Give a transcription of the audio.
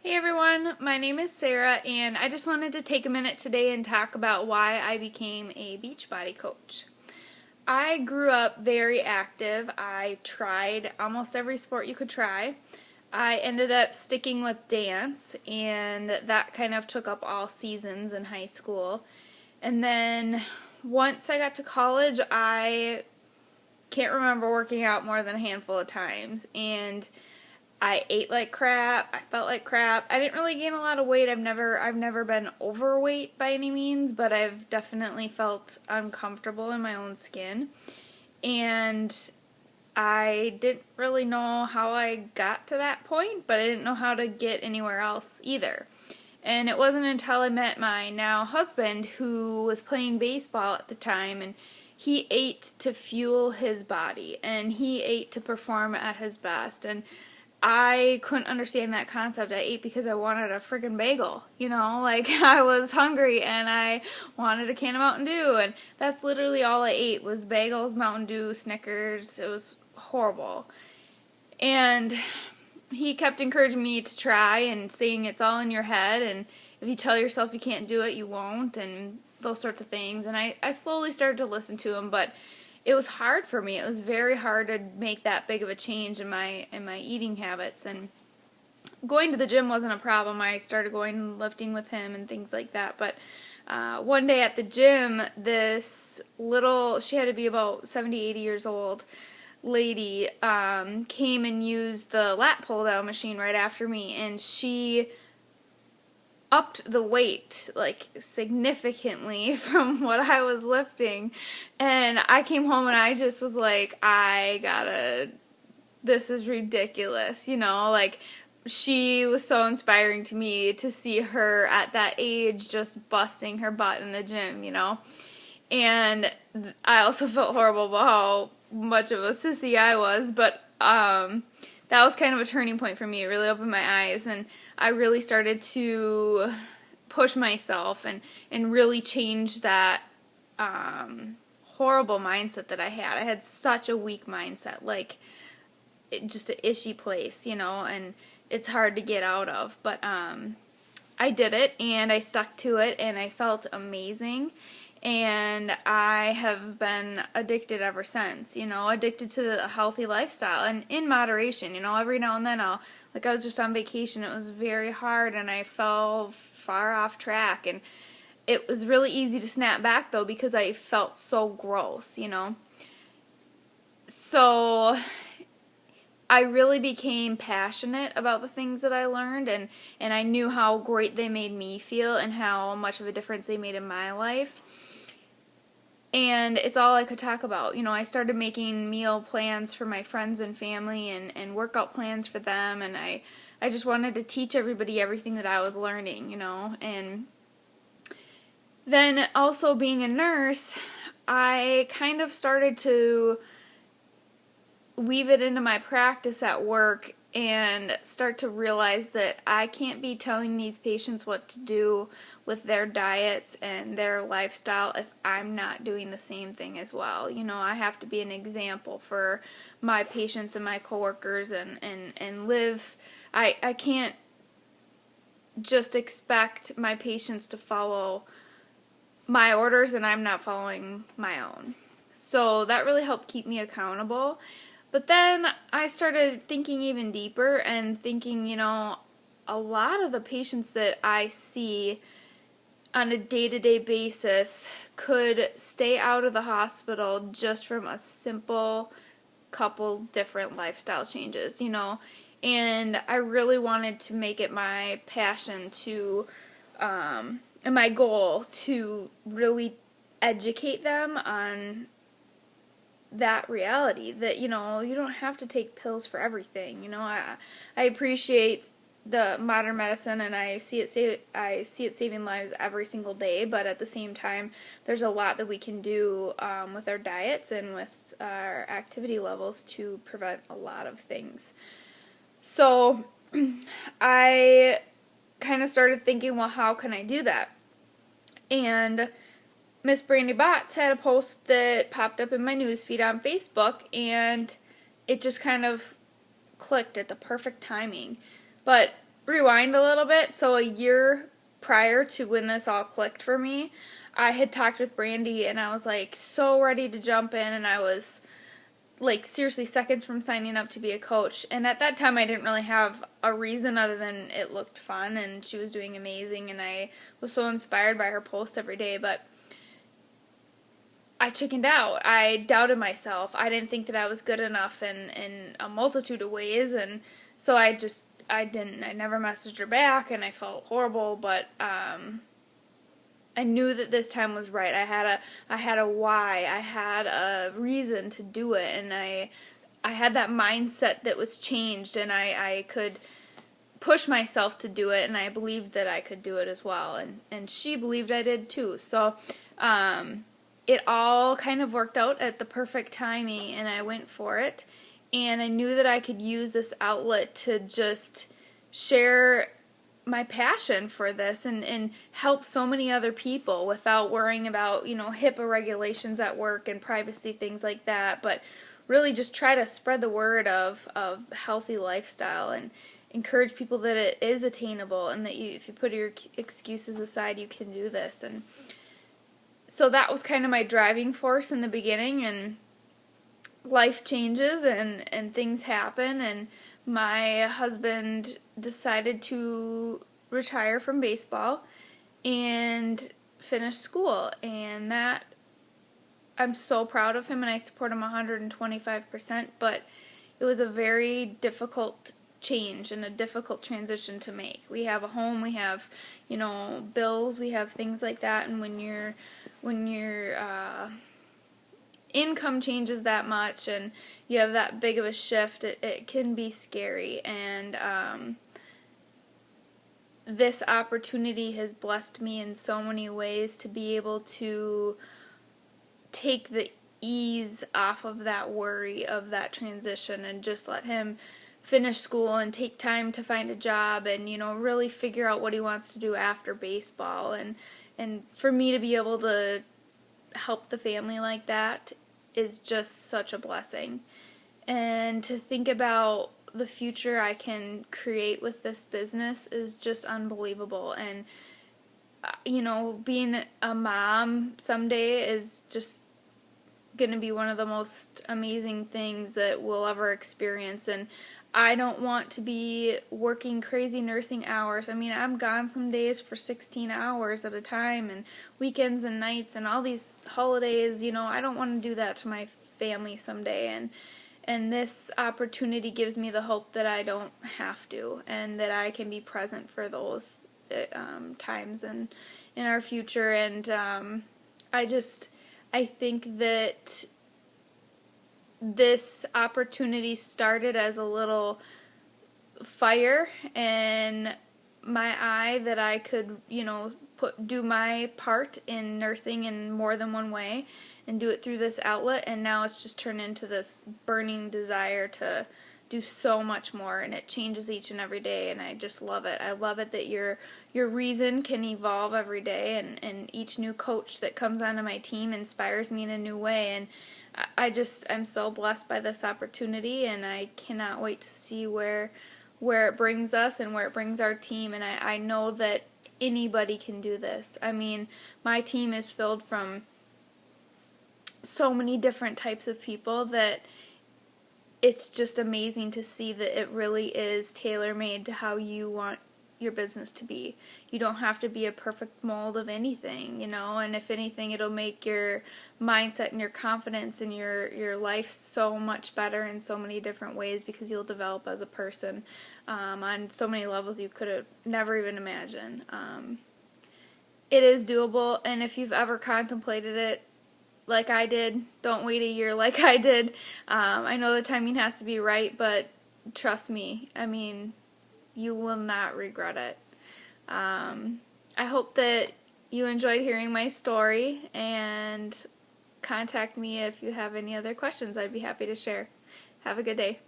Hey everyone, my name is Sarah and I just wanted to take a minute today and talk about why I became a Beachbody coach. I grew up very active. I tried almost every sport you could try. I ended up sticking with dance, and that kind of took up all seasons in high school. And then once I got to college, I can't remember working out more than a handful of times, and I ate like crap. I felt like crap. I didn't really gain a lot of weight. I've never been overweight by any means, but I've definitely felt uncomfortable in my own skin. And I didn't really know how I got to that point, but I didn't know how to get anywhere else either. And it wasn't until I met my now husband, who was playing baseball at the time, and he ate to fuel his body and he ate to perform at his best. And I couldn't understand that concept. I ate because I wanted a friggin' bagel, like I was hungry and I wanted a can of Mountain Dew, and that's literally all I ate was bagels, Mountain Dew, Snickers. It was horrible. And he kept encouraging me to try and saying it's all in your head, and if you tell yourself you can't do it, you won't, and those sorts of things. And I slowly started to listen to him, but it was hard for me. It was very hard to make that big of a change in my eating habits, and going to the gym wasn't a problem. I started going and lifting with him and things like that. But one day at the gym, she had to be about 70, 80 years old, lady came and used the lat pull down machine right after me, and she upped the weight like significantly from what I was lifting. And I came home and I just was like, this is ridiculous, like she was so inspiring to me to see her at that age just busting her butt in the gym, And I also felt horrible about how much of a sissy I was, but that was kind of a turning point for me. It really opened my eyes, and I really started to push myself and really change that horrible mindset that I had. I had such a weak mindset, like just an ishy place, and it's hard to get out of. But I did it, and I stuck to it, and I felt amazing. And I have been addicted ever since, addicted to a healthy lifestyle, and in moderation, every now and then I was just on vacation. It was very hard and I fell far off track, and it was really easy to snap back though because I felt so gross, So I really became passionate about the things that I learned, and I knew how great they made me feel and how much of a difference they made in my life. And it's all I could talk about. I started making meal plans for my friends and family, and workout plans for them, and I just wanted to teach everybody everything that I was learning, And then also being a nurse, I kind of started to weave it into my practice at work and start to realize that I can't be telling these patients what to do with their diets and their lifestyle if I'm not doing the same thing as well. I have to be an example for my patients and my coworkers and live. I can't just expect my patients to follow my orders and I'm not following my own. So that really helped keep me accountable. But then I started thinking even deeper and thinking, a lot of the patients that I see on a day-to-day basis could stay out of the hospital just from a simple couple different lifestyle changes, And I really wanted to make it my passion and my goal to really educate them on that reality, that you don't have to take pills for everything. I appreciate the modern medicine, and I see it saving lives every single day, but at the same time there's a lot that we can do with our diets and with our activity levels to prevent a lot of things. So I kind of started thinking, well, how can I do that? And Miss Brandy Botts had a post that popped up in my newsfeed on Facebook, and it just kind of clicked at the perfect timing. But rewind a little bit. So a year prior to when this all clicked for me, I had talked with Brandy and I was like so ready to jump in, and I was like seriously seconds from signing up to be a coach. And at that time I didn't really have a reason other than it looked fun and she was doing amazing and I was so inspired by her posts every day. But I chickened out. I doubted myself. I didn't think that I was good enough in a multitude of ways, and so I didn't. I never messaged her back, and I felt horrible. But I knew that this time was right. I had a why. I had a reason to do it, and I had that mindset that was changed, and I could push myself to do it, and I believed that I could do it as well, and she believed I did too. So it all kind of worked out at the perfect timing, and I went for it. And I knew that I could use this outlet to just share my passion for this and help so many other people without worrying about, HIPAA regulations at work and privacy, things like that. But really just try to spread the word of healthy lifestyle and encourage people that it is attainable and that if you put your excuses aside, you can do this. And so that was kind of my driving force in the beginning, and life changes and things happen, and my husband decided to retire from baseball and finish school, and that I'm so proud of him and I support him 125%, but it was a very difficult change and a difficult transition to make. We have a home, we have, bills, we have things like that, and when your income changes that much and you have that big of a shift, it can be scary. And this opportunity has blessed me in so many ways to be able to take the ease off of that worry of that transition and just let him finish school and take time to find a job and really figure out what he wants to do after baseball, and for me to be able to help the family like that is just such a blessing. And to think about the future I can create with this business is just unbelievable. And being a mom someday is just going to be one of the most amazing things that we'll ever experience. And I don't want to be working crazy nursing hours. I mean, I'm gone some days for 16 hours at a time, and weekends and nights and all these holidays. I don't want to do that to my family someday. And this opportunity gives me the hope that I don't have to, and that I can be present for those times in our future. And I think that this opportunity started as a little fire in my eye that I could, do my part in nursing in more than one way and do it through this outlet, and now it's just turned into this burning desire to do so much more, and it changes each and every day, and I just love it. I love it that your reason can evolve every day, and each new coach that comes onto my team inspires me in a new way, and I'm so blessed by this opportunity, and I cannot wait to see where it brings us and where it brings our team. And I know that anybody can do this. I mean, my team is filled from so many different types of people that it's just amazing to see that it really is tailor-made to how you want your business to be. You don't have to be a perfect mold of anything, and if anything, it'll make your mindset and your confidence and your life so much better in so many different ways, because you'll develop as a person on so many levels you could have never even imagined. It is doable, and if you've ever contemplated it like I did, don't wait a year like I did. I know the timing has to be right, but trust me, I mean, you will not regret it. I hope that you enjoyed hearing my story, and contact me if you have any other questions. I'd be happy to share. Have a good day.